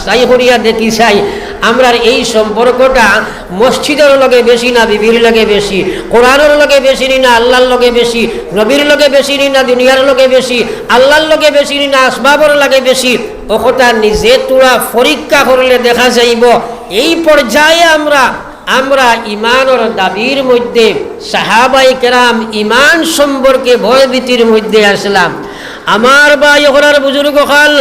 চাই করিয়া দেখি চাই আমরা এই সম্পর্কটা মসজিদের লগে বেশি না বিবির লগে বেশি, কোরআনের লগে বেশি না আল্লাহর লগে বেশি, নবীর লগে বেশি না দুনিয়ার লগে বেশি, আল্লাহর লগে বেশি না আসবাবর লগে বেশি। ও কথা নিজে তোরা পরীক্ষা করলে দেখা যাইব এই পর্যায়ে আমরা ইমানের দাবির মধ্যে সাহাবাই কেরাম ইমান সম্পর্কে ভয়ভীতির মধ্যে আসলাম। আমার ভাই ওখানার বুজুর্গ খাল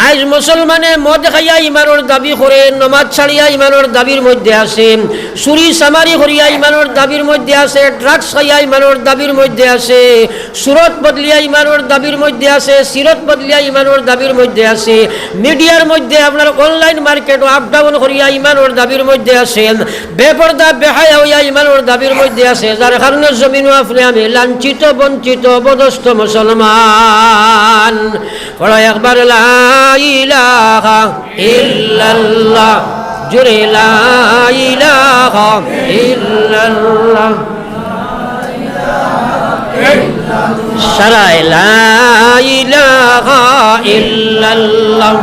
আজ মুসলমানে মদ খাইয়া ইমানের দাবি করে, নমাজ ছাড়িয়া ইমানের দাবির মধ্যে আসে, চুরি চামারি করিয়া ইমানের দাবির মধ্যে আসে, ড্রাগস খাইয়া ইমানের দাবির মধ্যে আসে, সুরত বদলিয়া ইমানের দাবির মধ্যে আসে, সিরত বদলিয়া ইমানের দাবির মধ্যে আসে, মিডিয়ার মধ্যে আপনার অনলাইন মার্কেট আপ ডাউন করিয়া ইমানের দাবির মধ্যে আসে, বেপর্দা বেহায়া হইয়া ইমানের দাবির মধ্যে আসে, যার কারণে জমিন আপনি আমি লাঞ্ছিত বঞ্চিত অবদস্থ মুসলমান। পড়ো একবার লা ইলাহা ইল্লাল্লাহ, জোরে লা ইলাহা ইল্লাল্লাহ, সারায় লা ইলাহা ইল্লাল্লাহ,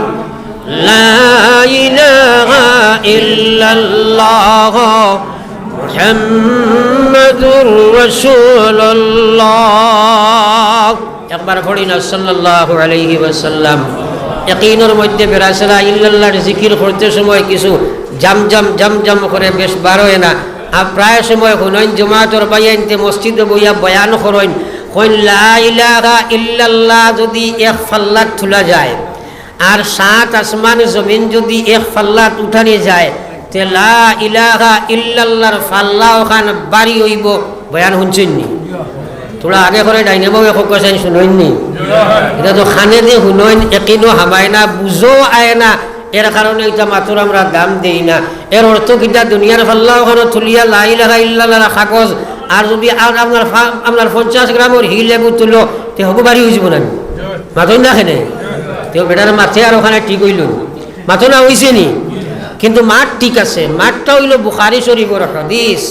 লা ইলাহা ইল্লাল্লাহ মুহাম্মাদুর রাসূলুল্লাহ। একবার পড়ি না সাল্লাল্লাহু আলাইহি ওয়াসাল্লাম। ইয়াকিনের মধ্যে বেরাসলা ইল্লাল্লাহর জিকির করতে সময় কিছু জাম করে বেশ বার হয় না। আর প্রায় সময় হুনাইন জমাতর বাইনতে মসজিদে বইয়া বয়ান করেন, কইন লা ইলাহা ইল্লাল্লাহ যদি এক ফাল্লাত তোলা যায় আর সাত আসমান জমিন যদি এক ফাল্লাত উঠানি যায় তে লা ইলাহা ইল্লাল্লাহর ফাল্লা ওখান বাড়ি হইব। বয়ান শুনছেন নি? তোরা আগে করে ডাইনে বাবু এক কেছেন শুনইন নি? এটা তো খানে দিয়ে শুনইন একিনো হামায় না, বুঝো আয় না, এর কারণে এটা মাত্র আমরা দাম দেই না। এর অর্থ কিটা দুনিয়ার ফাল্লা ওখানে তুলিয়া লা ইলাহা ইল্লাল্লাহর কাগজ আর যদি আপনার 50 গ্রামের হি লেবু তুলো তে হবু বাড়ি হয়ে যাব না? মাথন না খেনে তেও বেটার মাথে আর ওখানে ঠিক হইল মাথো না হইছে নি? কিন্তু মাঠ ঠিক আছে, মাঠটা হইল বুখারী শরীফের হাদিস।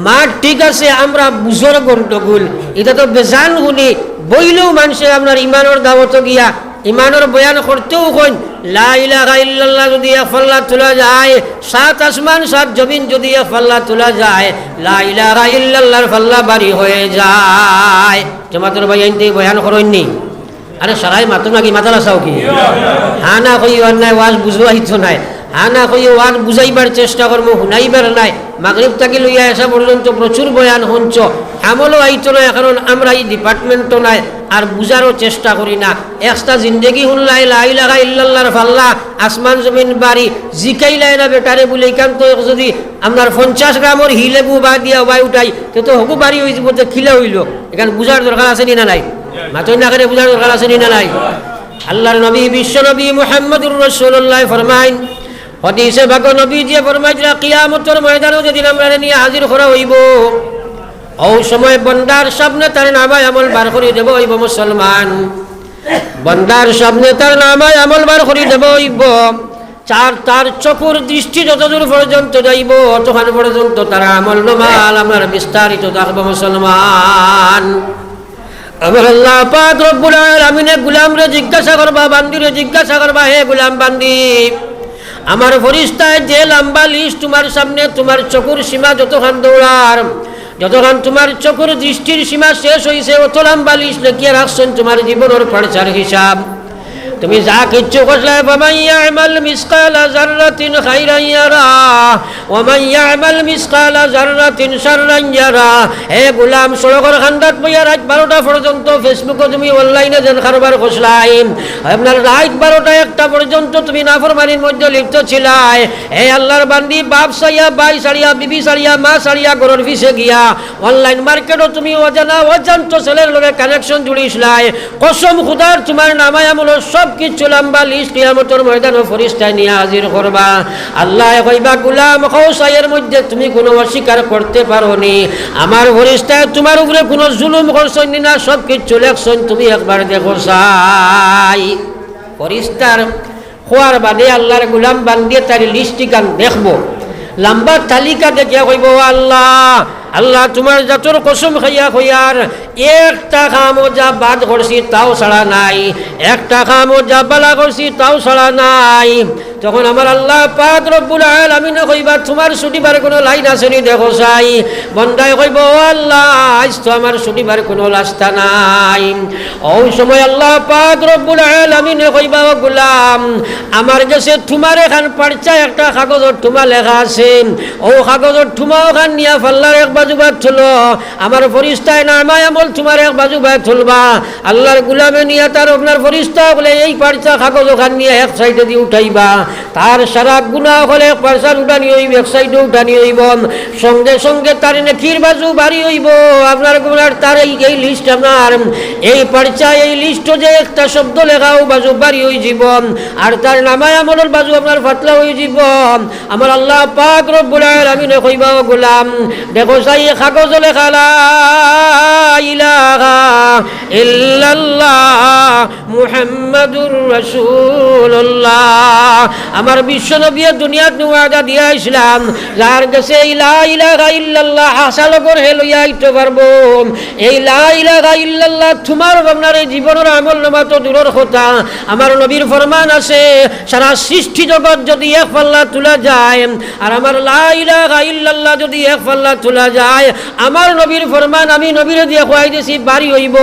মাঠ ঠিক আছে, আমরা বুঝর গন্ডগোল এটা তো বেজান শুনি বইলেও মানুষে আপনার ইমানের দাওয়াত গিয়া ইমানের বয়ান করতেও কইন লা ইলাহা ইল্লাল্লাহ যদি এক ফাল্লা তোলা যায়, সাত আসমান সাত জমিন যদি এক ফাল্লা তোলা যায়, লা ইলাহা ইল্লাল্লাহর ফাল্লা বাড়ি হয়ে যায়। জমাতের ভাই আইনতে বয়ান করেননি? আরে সারাই মাত্র নাকি মাতালা চাও কি? হা না কই আর নাই, ওয়াজ বুঝবা ইচ্ছো নাই, হা না কই ওয়াজ বুঝাইবার চেষ্টা করবো, শুনাইবার নাই। মাগরিব থেকে লইয়া আসা পর্যন্ত প্রচুর বয়ান শুনছ, আমলও আইতো না, কারণ আমরা এই ডিপার্টমেন্টও নাই আর বুঝারও চেষ্টা করি না। একটা জিন্দেগি শুনলাই লা ইলাহা ইল্লাল্লাহর ফাল্লা আসমান জমিন বাড়ি জিকাইলাই না বেটারে বলে এখান তো যদি আপনার 50 গ্রামের হি লেবু বা দিয়া বাই উঠাই তো হকু বাড়ি হয়ে যাব, খিলা হইল। এখানে বুঝার দরকার আছে নি না নাই? মাতই না করে বুঝার দরকার আছে নি না নাই? আল্লাহর নবী বিশ্ব নবী মুহাম্মদুর রাসূলুল্লাহ ফরমাইন, হাদিসে ভাগ নবী যে ফরমাইরা কিয়ামতের ময়দানে যেদিন আমরা নিয়ে হাজির করা হইব, ওই সময় বন্দার সামনে তার নামায় আমল বার করে দেব হইব। মুসলমান বন্দার সামনে তার নামায় আমল বার করে দেব হইব। তার চকুর দৃষ্টি যতদূর পর্যন্ত যাইব তখন পর্যন্ত তার আমল নামাল আমার বিস্তারিত থাকবে। মুসলমান আমার আল্লাহ পাক রব্বুল আলামিন গোলামরে জিজ্ঞাসা করবা, বান্দিরে জিজ্ঞাসা করবা, হে গোলাম বান্দি আমার ফরিস্তায় যে লম্বা লিস্ট তোমার সামনে, তোমার চকুর সীমা যতক্ষণ দৌড়ার, যতক্ষণ তোমার চকুর দৃষ্টির সীমা শেষ হয়েছে অত লম্বা লিস্ট লিখিয়ে রাখছেন তোমার জীবনের খরচার হিসাব। তুমি যা কিচ্ছু করলে ফামান ইয়ামাল মিসকালা যাররাতিন খাইরান ইয়ারা ওয়া মান ইয়ামাল মিসকালা যাররাতিন শাররান ইয়ারা। হে গোলাম সড়কের খান্দাত বইয়া রাত 12টা পর্যন্ত ফেসবুকে তুমি অনলাইনে যেন কারবার করছলাই, আপনার রাত 12টা 1টা পর্যন্ত তুমি নাফরমানির মধ্যে লিপ্ত ছিলাই। হে আল্লাহর বান্দি বাপ সারিয়া বাই সারিয়া বিবি সারিয়া মা সারিয়া ঘরের পিছে গিয়া অনলাইন মার্কেটও তুমি অজানা অজান্ত ছেলের লগে কানেকশন জুড়িসলাই। কসম খুদার তোমার নামায় আমল সব কিছু লম্বা লিস্ট কিয়ামতের ময়দানে ফেরেশতায় নিয়ে হাজির করবা। আল্লাহ কইবা গোলাম কওসাইয়ের মধ্যে তুমি কোনো অস্বীকার করতে পারোনি, আমার ফেরেশতায় তোমার উপরে কোনো জুলুম করছেন না, সব কিছু লেখছেন, তুমি একবার দেখো চাই। ফেরেশতার খোয়ার বাদে আল্লাহর গোলাম বান্দিয়ে তার লিস্টিকান দেখবো, লম্বা তালিকা দেখে কইব আল্লাহ আল্লাহ তোমার জাতর কসম খাইয়া কইয়ার একটা কামও যা বাদ করছি তাও ছাড়া নাই, একটা কামও যা বালা করছি তাও ছাড়া নাই। তখন আমার আল্লাহ পাক রব্বুল আলামিন কইবা তোমার ছুটিবার কোনো লাইন আছে নি দেখো চাই। বন্দায় কইব ও আল্লাহ আজ তো আমার ছুটিবার কোনো রাস্তা নাই। ওই সময় আল্লাহ পাক রব্বুল আলামিন কইবা ও গোলাম আমার কাছে তোমার এখান পারচা একটা কাগজের ঠুমা লেখা আছে, ও কাগজের ঠুমা ওখান নিয়া ফাল্লার এক বাজু বাদ তুলো, আমার ফরিস্তায় নামায় আমল তোমার এক বাজু বাদ তুলবা। আল্লাহর গুলামে নিয়া তার আপনার ফরিস্তা বলে এই পারচা কাগজ ওখান নিয়ে এক সাইডে দিয়ে উঠাইবা, তার সারা গুনাহ হলে এক পারচার উঠানি হইব, এক সাইডে উঠানি হইব, সঙ্গে সঙ্গে তার নেকির বাজু বাড়ি হইব। আপনার গুনার তার এই লিস্ট আপনার এই পারচা এই লিস্ট যে একটা শব্দ লেখাও বাজু বাড়ি হয়ে জীবন, আর তার নামায় আমলের বাজু আপনার ফাতলা হয়ে জীবন। আমার আল্লাহ পাক রব্বুল আলামিন কইবা ও গোলাম দেখো সাই কাগজ লেখা লা ইলাহা ইল্লাল্লাহ মুহাম্মাদুর রাসূলুল্লাহ। আমার বিশ্ব নবী দুনিয়াত ওয়াদা দিয়া ইসলাম যার কাছে লা ইলাহা ইল্লাল্লাহ হাসাল করে লইয়া আইতে পারবো। এই লা ইলাহা ইল্লাল্লাহ তোমার আপনার এই জীবনের আমল নামা তো দূরের কথা, আমার নবীর ফরমান আছে সারা সৃষ্টি জগৎ যদি এক পাল্লা তোলা যায় আর আমার লা ইলাহা ইল্লাল্লাহ যদি এক পাল্লা তোলা যায়, আমার নবীর ফরমান আমি নবীর দিয়ে খোয়াই দিয়েছি বাড়ি হইব।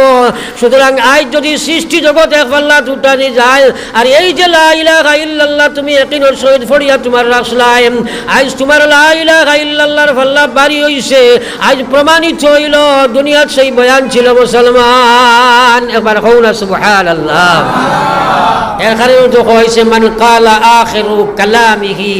সুতরাং আজ যদি সৃষ্টি জগৎ এক পাল্লা উঠানি যায় আর এই যে লা ইলাহা ইল্লাল্লাহ তুমি ইয়াকিনের সহিত ফড়িয়া তোমার রাখলাই, আজ তোমার লা ইলাহা ইল্লাল্লাহর পাল্লা বাড়ি হইছে, আজ প্রমাণিত হইল দুনিয়ার সেই বয়ান ছিল মুসলমান। একবার কও না সুবহানাল্লাহ। এখানে তো কইছে মান কালা আখিরু কালামিহি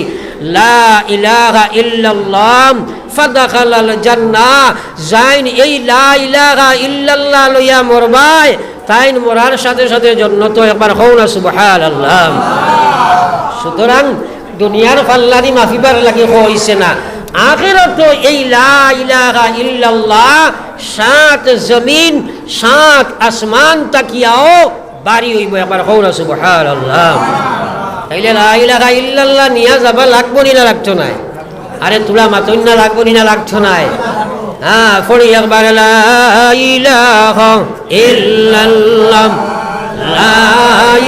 লা ইলাহা ইল্লাল্লাহ ফাদাখালাল জান্নাহ, যাইন এই লা ইলাহা ইল্লাল্লাহ লইয়া মরবাই তাইন মরার সাথে সাথে জান্নাত। একবার কও না সুবহানাল্লাহ। সুতরাং দুনিয়ার পাল্লারি মাফিবার লাগি কইছে না, আখিরাত এই লা ইলাহা ইল্লাল্লাহ সাত জমিন সাত আসমান তাকিয়াও বাড়ি হইব। একবার কও না সুবহানাল্লাহ। তাইলে লা ইলাহা ইল্লাল্লাহ নিয়া যাবা লাগবো নি না লাগতো নাই? আরে তুলা মাতই না লাগবো নি না লাগতো নাই? হ্যাঁ পড়ি একবার লা ইলাহা ইল্লাল্লাহ লা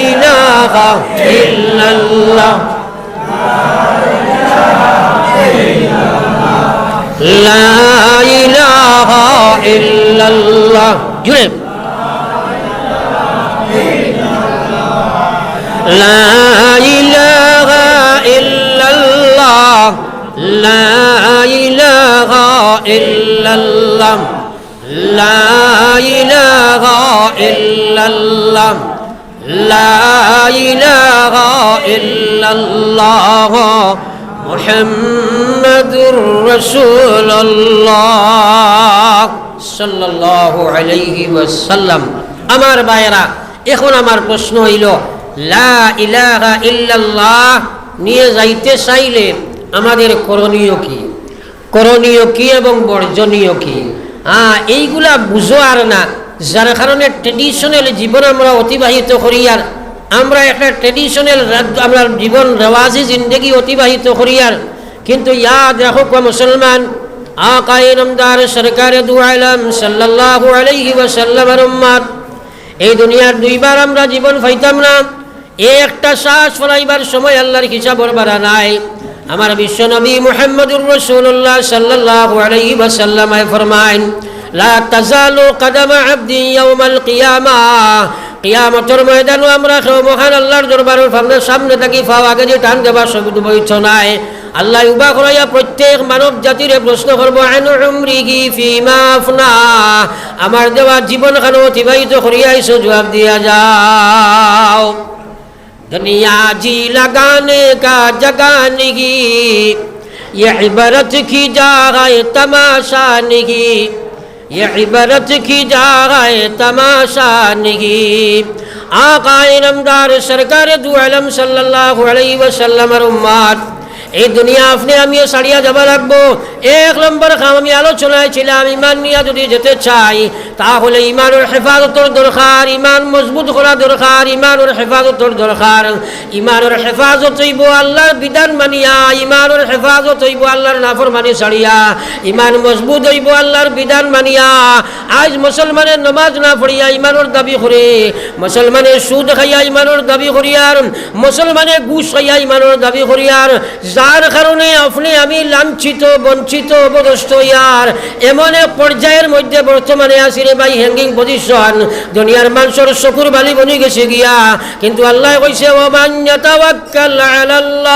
ইলাহা ইল্লাল্লাহ লা ইলাহা ইল্লাল্লাহ। জুড়ে লা ইলাহা ইল্লাল্লাহ লা ইলাহা ইল্লাল্লাহ লা ইলাহা ইল্লাল্লাহ লা ইলাহা ইল্লাল্লাহ মুহাম্মাদুর রাসূলুল্লাহ সাল্লাল্লাহু আলাইহি ওয়াসাল্লাম। আমার ভাইয়েরা এখন আমার প্রশ্ন হইল লা ইলাহা ইল্লাল্লাহ নিয়ে যাইতে চাইলে আমাদের করণীয় কি, করণীয় কি এবং বর্জনীয় কি? এইগুলা বুঝো আর না, যার কারণে ট্রেডিশনাল জীবন আমরা অতিবাহিত করি, আর আমরা একটা ট্রেডিশনাল আমরা জীবন রেওয়াজি জিন্দগি অতিবাহিত করি। আর কিন্তু ইয়াদ রাখো মুসলমান, আকায়ে নামদার সরকারে দু আলম সাল্লাল্লাহু আলাইহি ওয়াসাল্লামের উম্মত, এই দুনিয়ার দুইবার আমরা জীবন পাইতাম না, একটা শ্বাস ফলাইবার সময় আল্লাহর হিসাব বাড়া নাই। আমার বিশ্ব নবী মুহাম্মদুর রাসূলুল্লাহ সাল্লাল্লাহু আলাইহি ওয়াসাল্লাম ফরমায়েন লা তাজালু কদমা আবদি ইয়াউমাল কিয়ামাহ, কিয়ামতের ময়দানে আমরা মহান আল্লাহর দরবারের সামনে থাকি পাও আগে যে টান দেবার সুবিধা বইছ নাই। আল্লাহ উবা করাইয়া প্রত্যেক মানব জাতিরে প্রশ্ন করবো আন উমরিহি ফিমা আফনা, আমার দেওয়া জীবন খানো অতিবাহিত করিয়াইছো জবাব দিয়া যাও। दुनिया जी लगाने का जगह नहीं, ये इबरत की जगह तमाशा नहीं, ये इबरत की जगह तमाशा नहीं। आकाए नामदार सरकार दो आलम सल्लल्लाहु अलैहि वसल्लम उम्मत, এই দুনিয়া আপনি আমিও ছাড়িয়া যাবা লাগবো। এক নম্বর কাম আমি আলোচনায় ছিলাম, ইমান নিয়ে যদি যেতে চাই তাহলে ইমানের হেফাজতের দরকার, ইমান মজবুত করা দরকার, ইমানের হেফাজতের দরকার। ইমানের হেফাজত হইব আল্লাহর বিধান মানিয়া, ইমানের হেফাজত হইব আল্লাহর নাফরমানি ছাড়িয়া, ইমান মজবুত হইব আল্লাহর বিধান মানিয়া। আজ মুসলমানের নমাজ না পড়িয়া ইমানের দাবি করে, মুসলমানের সুদ খাইয়া ইমানের দাবি করিয়ার, মুসলমানের ঘুষ খাইয়া ইমানের দাবি করিয়ার, যার কারণে আপনি আমি লাঞ্ছিত বঞ্চিত অবদস্ত ইয়ার এমন এক পর্যায়ের মধ্যে বর্তমানে আছি রে ভাই, হ্যাঙ্গিং পজিশন। দুনিয়ার মানুষের চকুর বালি বনি গেছে গিয়া, কিন্তু আল্লাহ কইছে ওমান ইয়াতাওয়াক্কাল আলাল্লাহ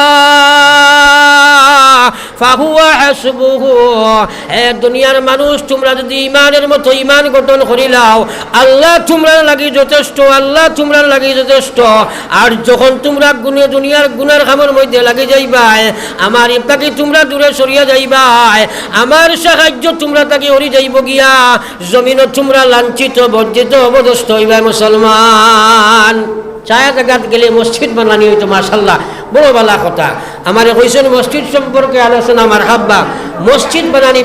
ফাহুয়া হাসবুহু। হে দুনিয়ার মানুষ, তোমরা যদি ইমানের মতো ইমান গঠন করিলাও, আল্লাহ তোমরা লাগি যথেষ্ট, আল্লাহ তোমরা লাগি যথেষ্ট। আর যখন তোমরা দুনিয়ার গুনার খামের মধ্যে লাগি যাইবাই, আমার ইফতাকি তোমরা দূরে সরিয়া যাইবাই, আমার সাহায্য তোমরা তাকে হরি যাইব গিয়া, জমিনও তোমরা লাঞ্ছিত বঞ্চিত অবদস্ত হইবাই। মুসলমান চায়া জায়গাত গেলে মসজিদ বানানি হইতো, মাশাল্লাহ বড় বালা কথা। আমার কইছেন মসজিদ সম্পর্কে আলোচনা, আমার হাব্বা মসজিদ বানানি